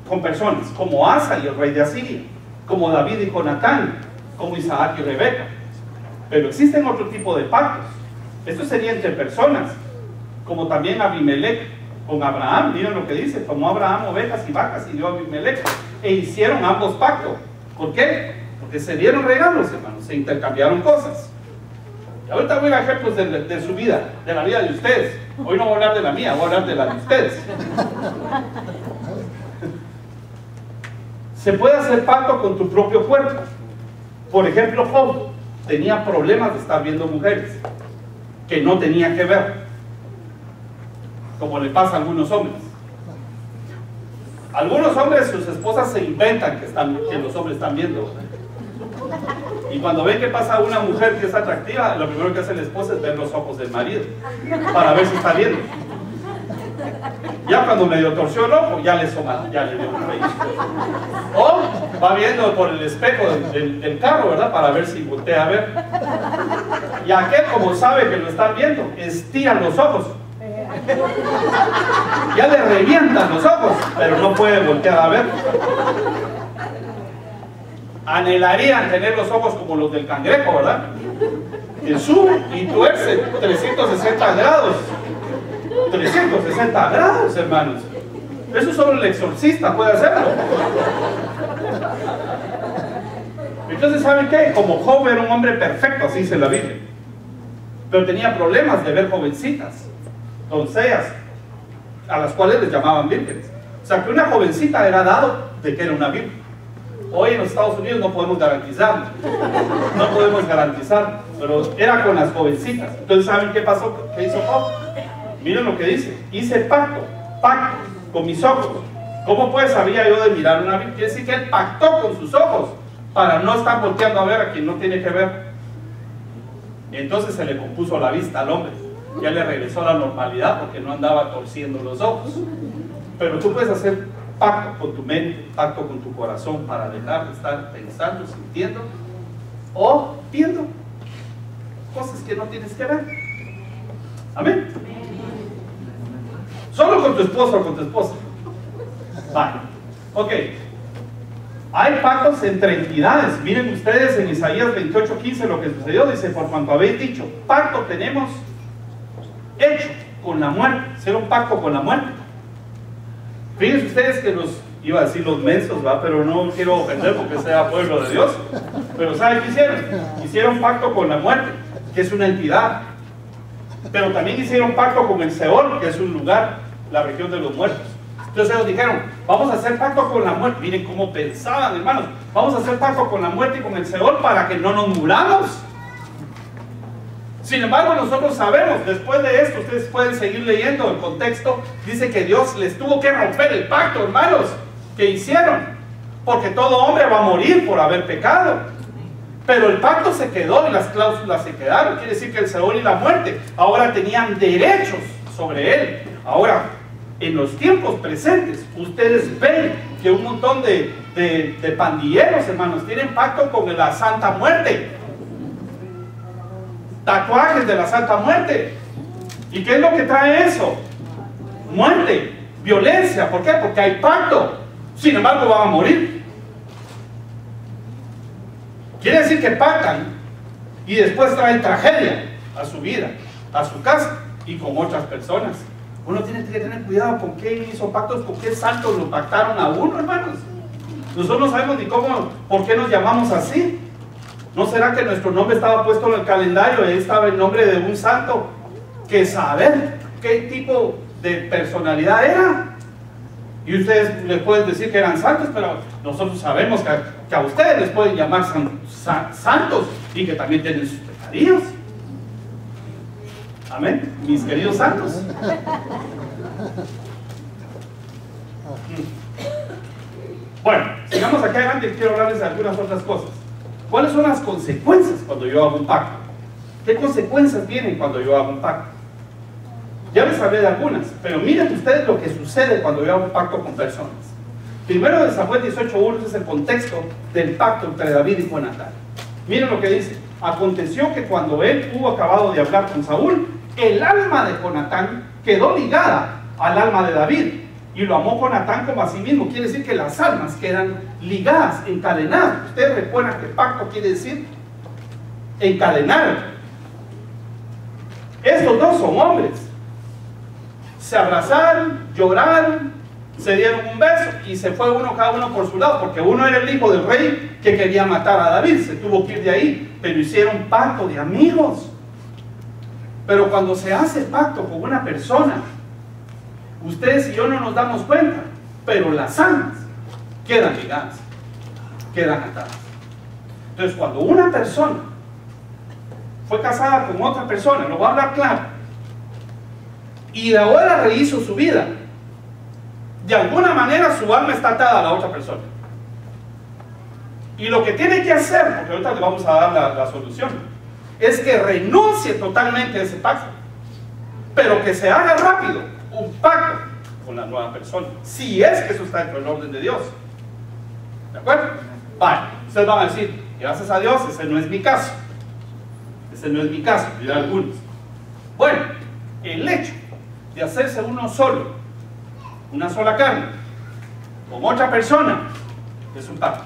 con personas como Asa y el rey de Asiria, como David y Jonatán, como Isaac y Rebeca. Pero existen otro tipo de pactos. Esto sería entre personas, como también Abimelech con Abraham. Miren lo que dice: tomó Abraham ovejas y vacas y dio a Abimelech, e hicieron ambos pactos. ¿Por qué? Porque se dieron regalos, hermanos, se intercambiaron cosas. Y ahorita voy a ejemplos de su vida, de la vida de ustedes. Hoy no voy a hablar de la mía, voy a hablar de la de ustedes. Se puede hacer pacto con tu propio cuerpo. Por ejemplo, Job tenía problemas de estar viendo mujeres que no tenía que ver, como le pasa a algunos hombres. Algunos hombres, sus esposas se inventan que los hombres están viendo. Y cuando ven que pasa una mujer que es atractiva, lo primero que hace la esposa es ver los ojos del marido para ver si está viendo. Ya cuando medio torció el ojo, ya le dio un pellizco. O va viendo por el espejo del carro, ¿verdad? Para ver si voltea a ver. Y aquel, como sabe que lo están viendo, estira los ojos. Ya le revientan los ojos, pero no puede voltear a ver. Anhelarían tener los ojos como los del cangrejo, ¿verdad? Que sube y tuerce 360 grados. 360 grados, hermanos. Eso solo el exorcista puede hacerlo. Entonces, ¿saben qué? Como Job era un hombre perfecto, así dice la Biblia, pero tenía problemas de ver jovencitas, doncellas, a las cuales les llamaban vírgenes. O sea, que una jovencita era dado de que era una virgen. Hoy en los Estados Unidos no podemos garantizarlo, pero era con las jovencitas. Entonces, ¿saben qué pasó? ¿Qué hizo Job? Miren lo que dice: hice pacto con mis ojos. ¿Cómo pues sabía yo de mirar una virgen? Quiere decir que él pactó con sus ojos para no estar volteando a ver a quien no tiene que ver. Y entonces se le compuso la vista al hombre, ya le regresó a la normalidad porque no andaba torciendo los ojos. Pero tú puedes hacer pacto con tu mente, pacto con tu corazón, para dejar de estar pensando, sintiendo o viendo cosas que no tienes que ver. Amén. Solo con tu esposo o con tu esposa. Vale. Ok. Hay pactos entre entidades. Miren ustedes en Isaías 28:15 lo que sucedió. Dice, por cuanto habéis dicho, pacto tenemos hecho con la muerte. Hicieron pacto con la muerte. Fíjense ustedes que iba a decir los mensos, ¿va? Pero no quiero ofender porque sea pueblo de Dios. Pero ¿saben qué hicieron? Hicieron pacto con la muerte, que es una entidad. Pero también hicieron pacto con el Seol, que es un lugar, la región de los muertos. Entonces ellos dijeron, vamos a hacer pacto con la muerte. Miren cómo pensaban, hermanos. Vamos a hacer pacto con la muerte y con el Seol para que no nos muramos. Sin embargo, nosotros sabemos, después de esto, ustedes pueden seguir leyendo el contexto, dice que Dios les tuvo que romper el pacto, hermanos, que hicieron. Porque todo hombre va a morir por haber pecado. Pero el pacto se quedó y las cláusulas se quedaron. Quiere decir que el Seol y la muerte ahora tenían derechos sobre él. Ahora, en los tiempos presentes, ustedes ven que un montón de pandilleros, hermanos, tienen pacto con la Santa Muerte. Tatuajes de la Santa Muerte. ¿Y qué es lo que trae eso? Muerte, violencia. ¿Por qué? Porque hay pacto. Sin embargo, van a morir. Quiere decir que pactan y después traen tragedia a su vida, a su casa y con otras personas. Uno tiene que tener cuidado con qué hizo pactos, con qué santos lo pactaron a uno, hermanos. Nosotros no sabemos ni cómo, por qué nos llamamos así. ¿No será que nuestro nombre estaba puesto en el calendario? Ahí estaba el nombre de un santo que saber qué tipo de personalidad era. Y ustedes les pueden decir que eran santos, pero nosotros sabemos que a ustedes les pueden llamar santos y que también tienen sus pecadillos. Amén, mis queridos santos. Bueno, sigamos aquí adelante y quiero hablarles de algunas otras cosas. ¿Cuáles son las consecuencias cuando yo hago un pacto? ¿Qué consecuencias vienen cuando yo hago un pacto? Ya les hablé de algunas, pero miren ustedes lo que sucede cuando yo hago un pacto con personas. Primero de Samuel 18:1 es el contexto del pacto entre David y Jonatán. Miren lo que dice. Aconteció que cuando él hubo acabado de hablar con Saúl, el alma de Jonatán quedó ligada al alma de David, y lo amó Jonatán como a sí mismo. Quiere decir que las almas quedan ligadas, encadenadas. Ustedes recuerdan que pacto quiere decir encadenar. Estos dos son hombres. Se abrazaron, lloraron, se dieron un beso y se fue cada uno por su lado, porque uno era el hijo del rey que quería matar a David, se tuvo que ir de ahí, pero hicieron pacto de amigos. Pero cuando se hace pacto con una persona, ustedes y yo no nos damos cuenta, pero las almas quedan ligadas, quedan atadas. Entonces, cuando una persona fue casada con otra persona, lo voy a hablar claro, y ahora rehizo su vida, de alguna manera su alma está atada a la otra persona. Y lo que tiene que hacer, porque ahorita le vamos a dar la solución, es que renuncie totalmente a ese pacto, pero que se haga rápido un pacto con la nueva persona, si es que eso está dentro del orden de Dios. ¿De acuerdo? Vale, ustedes van a decir, gracias a Dios, ese no es mi caso. Ese no es mi caso, dirán algunos. Bueno, el hecho de hacerse uno solo, una sola carne, con otra persona, es un pacto.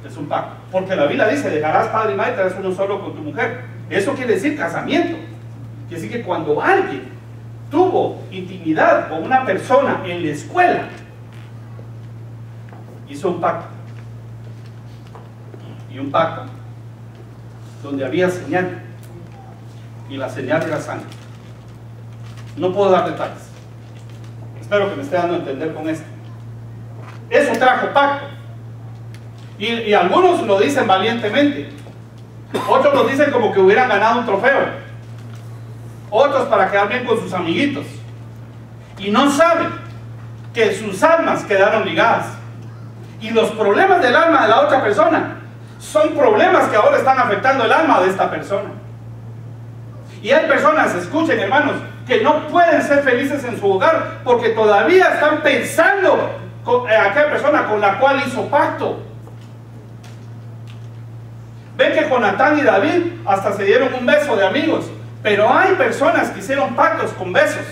Es un pacto. Porque la Biblia dice, dejarás padre y madre y te harás uno solo con tu mujer. Eso quiere decir casamiento. Quiere decir que cuando alguien tuvo intimidad con una persona en la escuela, hizo un pacto. Y un pacto donde había señal, y la señal era sangre. No puedo dar detalles. Espero que me esté dando a entender con esto. Eso trajo pacto. Y algunos lo dicen valientemente. Otros lo dicen como que hubieran ganado un trofeo. Otros para quedar bien con sus amiguitos. Y no saben que sus almas quedaron ligadas. Y los problemas del alma de la otra persona son problemas que ahora están afectando el alma de esta persona. Y hay personas, escuchen hermanos, que no pueden ser felices en su hogar porque todavía están pensando en aquella persona con la cual hizo pacto. Ven que Jonatán y David hasta se dieron un beso de amigos, pero hay personas que hicieron pactos con besos.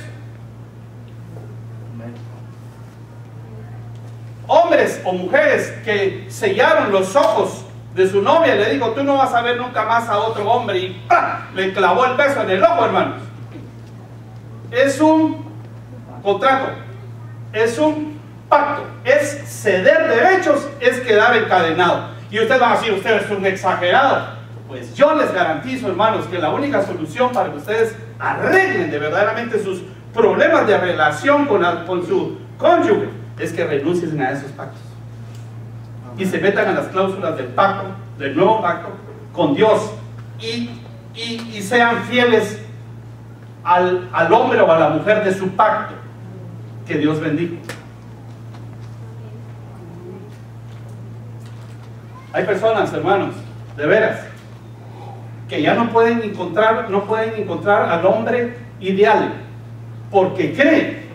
Hombres hombres o mujeres que sellaron los ojos de su novia y le dijo, tú no vas a ver nunca más a otro hombre, y ¡pah!, le clavó el beso en el ojo, hermanos. Es un contrato, es un pacto, es ceder derechos, es quedar encadenado. Y ustedes van a decir, usted es un exagerado. Pues yo les garantizo, hermanos, que la única solución para que ustedes arreglen de verdaderamente sus problemas de relación con su cónyuge es que renuncien a esos pactos y se metan a las cláusulas del pacto, del nuevo pacto con Dios, y sean fieles al hombre o a la mujer de su pacto que Dios bendijo. Hay personas, hermanos, de veras, que ya no pueden encontrar al hombre ideal, porque creen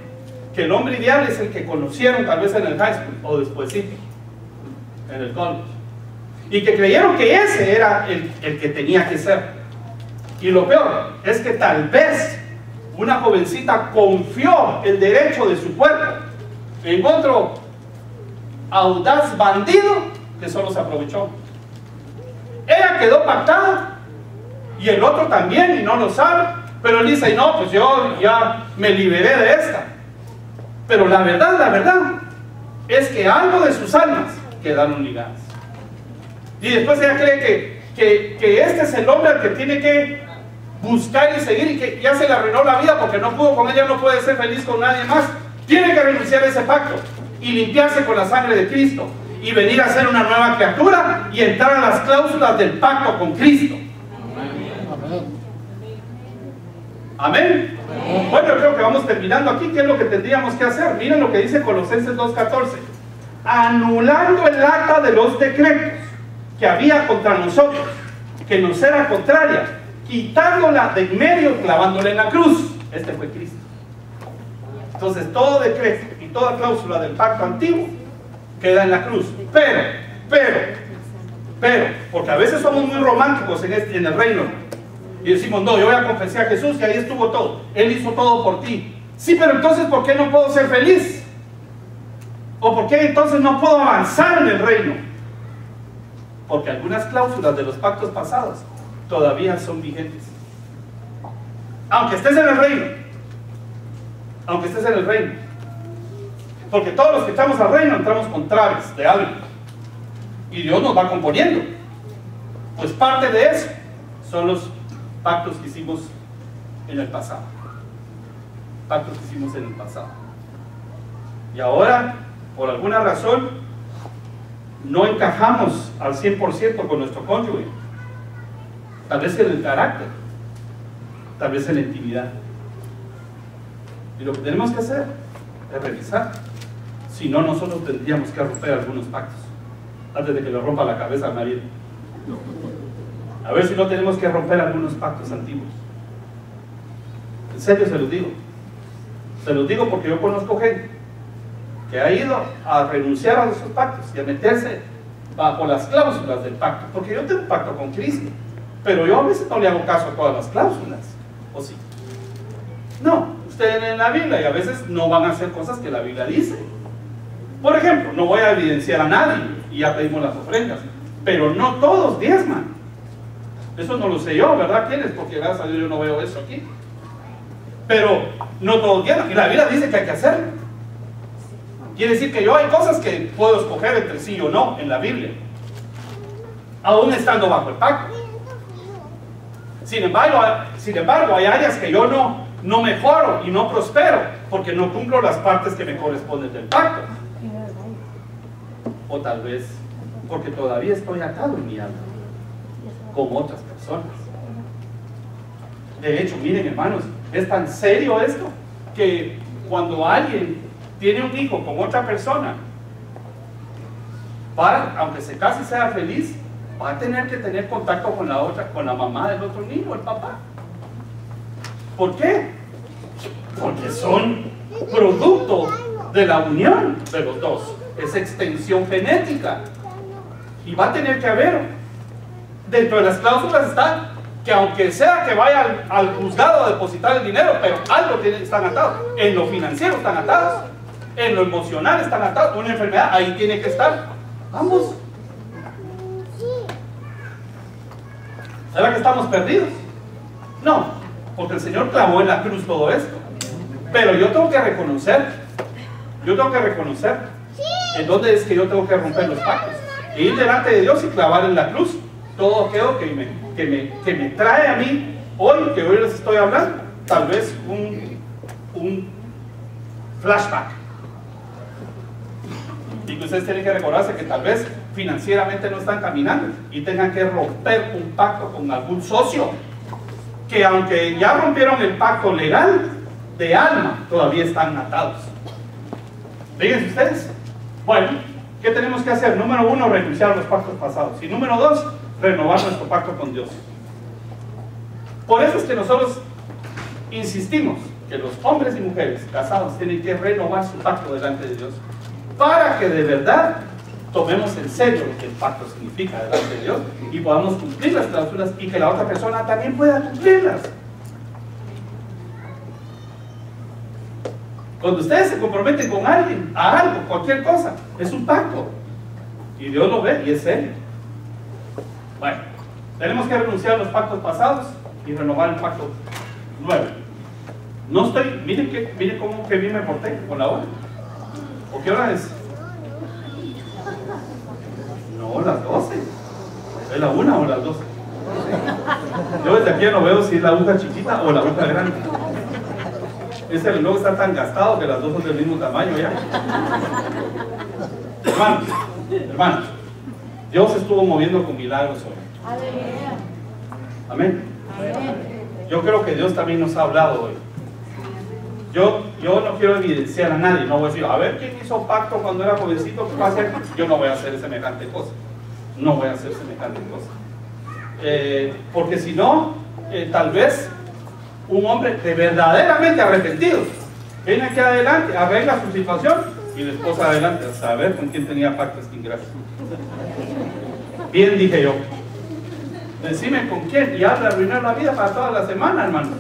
que el hombre ideal es el que conocieron tal vez en el high school o despuesito, en el college, y que creyeron que ese era el que tenía que ser. Y lo peor es que tal vez una jovencita confió el derecho de su cuerpo en otro audaz bandido que solo se aprovechó. Ella quedó pactada y el otro también, y no lo sabe, pero él dice, no, pues yo ya me liberé de esta. Pero la verdad es que algo de sus almas quedaron ligadas. Y después ella cree que este es el hombre al que tiene que buscar y seguir, y que ya se le arruinó la vida porque no pudo con ella, no puede ser feliz con nadie más. Tiene que renunciar a ese pacto y limpiarse con la sangre de Cristo y venir a ser una nueva criatura y entrar a las cláusulas del pacto con Cristo. Amén. Bueno, yo creo que vamos terminando aquí. ¿Qué es lo que tendríamos que hacer? Miren lo que dice Colosenses 2:14. Anulando el acta de los decretos que había contra nosotros, que nos era contraria, quitándola de en medio y clavándola en la cruz. Este fue Cristo. Entonces todo decreto y toda cláusula del pacto antiguo queda en la cruz. Pero, porque a veces somos muy románticos en el reino y decimos, no, yo voy a confesar a Jesús y ahí estuvo todo, Él hizo todo por ti. Sí, pero entonces ¿por qué no puedo ser feliz? ¿O por qué entonces no puedo avanzar en el reino? Porque algunas cláusulas de los pactos pasados todavía son vigentes. Aunque estés en el reino, porque todos los que estamos al reino entramos con traves de algo, y Dios nos va componiendo. Pues parte de eso son los pactos que hicimos en el pasado. Y ahora, por alguna razón, no encajamos al 100% con nuestro cónyuge. Tal vez en el carácter, tal vez en la intimidad. Y lo que tenemos que hacer es revisar. Si no, nosotros tendríamos que romper algunos pactos antes de que le rompa la cabeza al marido. A ver si no tenemos que romper algunos pactos antiguos. En serio se los digo. Se los digo porque yo conozco gente que ha ido a renunciar a esos pactos y a meterse bajo las cláusulas del pacto. Porque yo tengo un pacto con Cristo, pero yo a veces no le hago caso a todas las cláusulas. ¿O sí? No, ustedes leen la Biblia y a veces no van a hacer cosas que la Biblia dice. Por ejemplo, no voy a evidenciar a nadie y ya pedimos las ofrendas, pero no todos diezman. Eso no lo sé yo, ¿verdad? ¿Quiénes? Porque gracias a Dios yo no veo eso aquí. Pero no todos diezman, y la Biblia dice que hay que hacerlo. Quiere decir que yo hay cosas que puedo escoger entre sí o no en la Biblia, aún estando bajo el pacto. Sin embargo, hay áreas que yo no mejoro y no prospero porque no cumplo las partes que me corresponden del pacto. O tal vez porque todavía estoy atado en mi alma con otras personas. De hecho, miren, hermanos, es tan serio esto que cuando alguien tiene un hijo con otra persona, aunque se case y sea feliz, va a tener que tener contacto con la mamá del otro niño, el papá. ¿Por qué? Porque son producto de la unión de los dos. Es extensión genética. Y va a tener que haber, dentro de las cláusulas está que aunque sea que vaya al juzgado a depositar el dinero, pero algo están atados. En lo financiero están atados. En lo emocional están atados. Una enfermedad, ahí tiene que estar. Vamos. ¿Será que estamos perdidos? No, porque el Señor clavó en la cruz todo esto. Pero yo tengo que reconocer en dónde es que yo tengo que romper los pactos. E ir delante de Dios y clavar en la cruz todo aquello que me trae a mí hoy, que hoy les estoy hablando, tal vez un flashback. Y que ustedes tienen que recordarse que tal vez financieramente no están caminando y tengan que romper un pacto con algún socio, que aunque ya rompieron el pacto legal de alma, todavía están atados. Fíjense ustedes. Bueno, ¿qué tenemos que hacer? Número 1, renunciar a los pactos pasados. Y número 2, renovar nuestro pacto con Dios. Por eso es que nosotros insistimos que los hombres y mujeres casados tienen que renovar su pacto delante de Dios, para que de verdad tomemos en serio lo que el pacto significa delante de Dios y podamos cumplir las cláusulas y que la otra persona también pueda cumplirlas. Cuando ustedes se comprometen con alguien, a algo, cualquier cosa, es un pacto. Y Dios lo ve y es serio. Bueno, tenemos que renunciar a los pactos pasados y renovar el pacto nuevo. No estoy, miren cómo que bien me porté con la hora. ¿O qué hora es? No, las 12. ¿Es la 1 o las 12? Yo desde aquí no veo si es la aguja chiquita o la aguja grande. Ese reloj está tan gastado que las dos son del mismo tamaño ya. Hermanos, Dios estuvo moviendo con milagros hoy. Amén. Yo creo que Dios también nos ha hablado hoy. Yo no quiero evidenciar a nadie, no voy a decir, a ver quién hizo pacto cuando era jovencito, ¿qué va a hacer? Yo no voy a hacer semejante cosa. No voy a hacer semejante cosa. Porque si no, tal vez un hombre de verdaderamente arrepentido viene aquí adelante, arregla su situación y la esposa adelante a saber con quién tenía pacto este ingrato. Bien dije yo. Decime con quién y hazle arruinar la vida para toda la semana, hermano.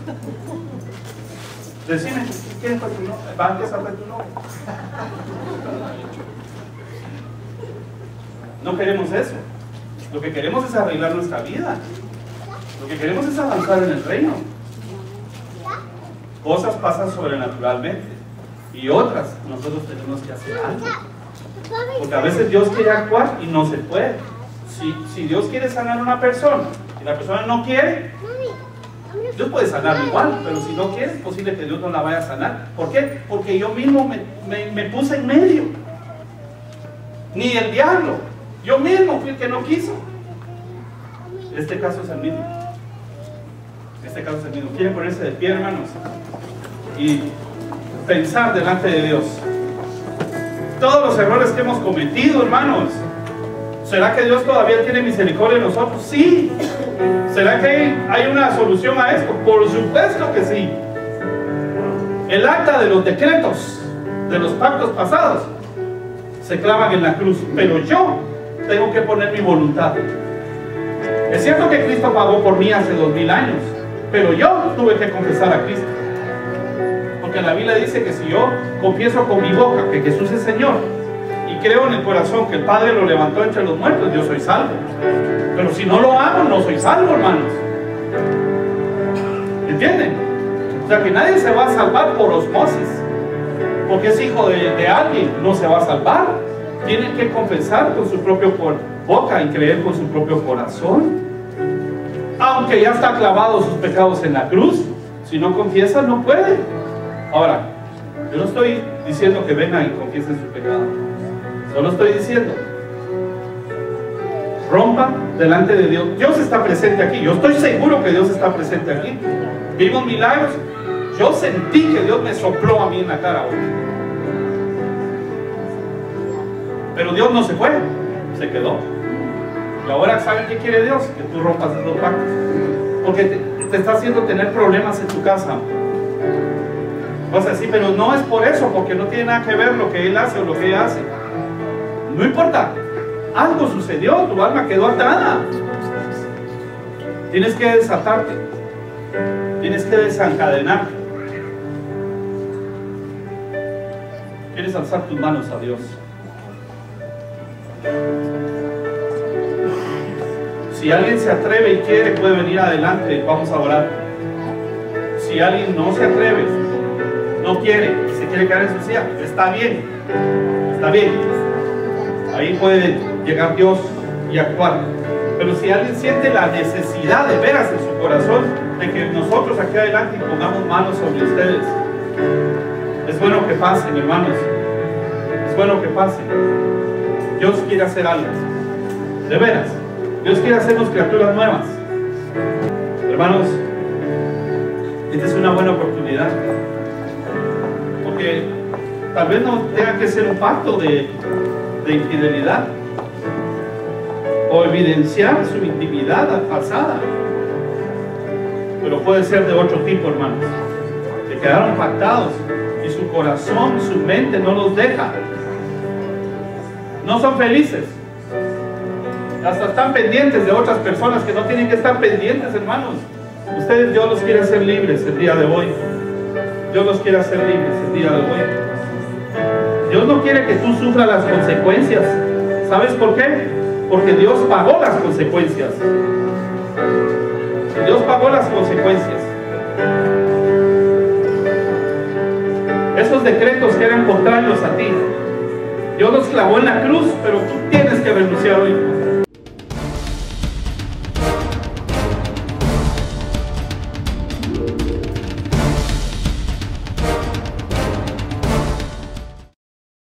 Decime quién fue tu novio. ¿Va a saber tu novio? No queremos eso. Lo que queremos es arreglar nuestra vida. Lo que queremos es avanzar en el reino. Cosas pasan sobrenaturalmente y otras nosotros tenemos que hacer algo, porque a veces Dios quiere actuar y no se puede. Si Dios quiere sanar a una persona y la persona no quiere, Dios puede sanarla igual, pero si no quiere es posible que Dios no la vaya a sanar. ¿Por qué? Porque yo mismo me puse en medio. Ni el diablo, yo mismo fui el que no quiso. Este caso es el mismo. ¿Quieren ponerse de pie, hermanos? Y pensar delante de Dios todos los errores que hemos cometido, hermanos. ¿Será que Dios todavía tiene misericordia de nosotros? Sí. ¿Será que hay una solución a esto? Por supuesto que sí. El acta de los decretos de los pactos pasados se clavan en la cruz, pero yo tengo que poner mi voluntad. Es cierto que Cristo pagó por mí hace 2000 años, pero yo tuve que confesar a Cristo. Porque la Biblia dice que si yo confieso con mi boca que Jesús es Señor y creo en el corazón que el Padre lo levantó entre los muertos, yo soy salvo. Pero si no lo hago, no soy salvo, hermanos. ¿Entienden? O sea que nadie se va a salvar por osmosis. Porque es hijo de alguien, no se va a salvar. Tiene que confesar con su propia boca y creer con su propio corazón. Aunque ya está clavado sus pecados en la cruz, si no confiesa no puede. Ahora, yo no estoy diciendo que vengan y confiesen su pecado. Solo estoy diciendo, rompan delante de Dios. Dios está presente aquí. Yo estoy seguro que Dios está presente aquí. Vimos milagros. Yo sentí que Dios me sopló a mí en la cara hoy. Pero Dios no se fue, se quedó. Y ahora, ¿saben qué quiere Dios? Que tú rompas esos pactos. Porque te está haciendo tener problemas en tu casa. Vas a decir, pero no es por eso, porque no tiene nada que ver lo que Él hace o lo que ella hace. No importa. Algo sucedió, tu alma quedó atada. Tienes que desatarte. Tienes que desencadenarte. quieres alzar tus manos a Dios. Si alguien se atreve y quiere, puede venir adelante, vamos a orar. Si alguien no se atreve, no quiere, y se quiere quedar en su silla, está bien, está bien. Ahí puede llegar Dios y actuar. Pero si alguien siente la necesidad de veras en su corazón de que nosotros aquí adelante pongamos manos sobre ustedes, es bueno que pasen, hermanos. Es bueno que pasen. Dios quiere hacer algo. De veras. Dios quiere hacernos criaturas nuevas. Hermanos, esta es una buena oportunidad. Porque tal vez no tenga que ser un pacto de infidelidad o evidenciar su intimidad pasada, pero puede ser de otro tipo, hermanos, que quedaron pactados y su corazón, su mente no los deja, no son felices, hasta están pendientes de otras personas que no tienen que estar pendientes, hermanos. Ustedes, Dios los quiere hacer libres el día de hoy. Dios los quiere hacer libres el día de hoy. Dios no quiere que tú sufras las consecuencias. ¿Sabes por qué? Porque Dios pagó las consecuencias. Dios pagó las consecuencias. Esos decretos que eran contrarios a ti, Dios los clavó en la cruz, pero tú tienes que renunciar hoy.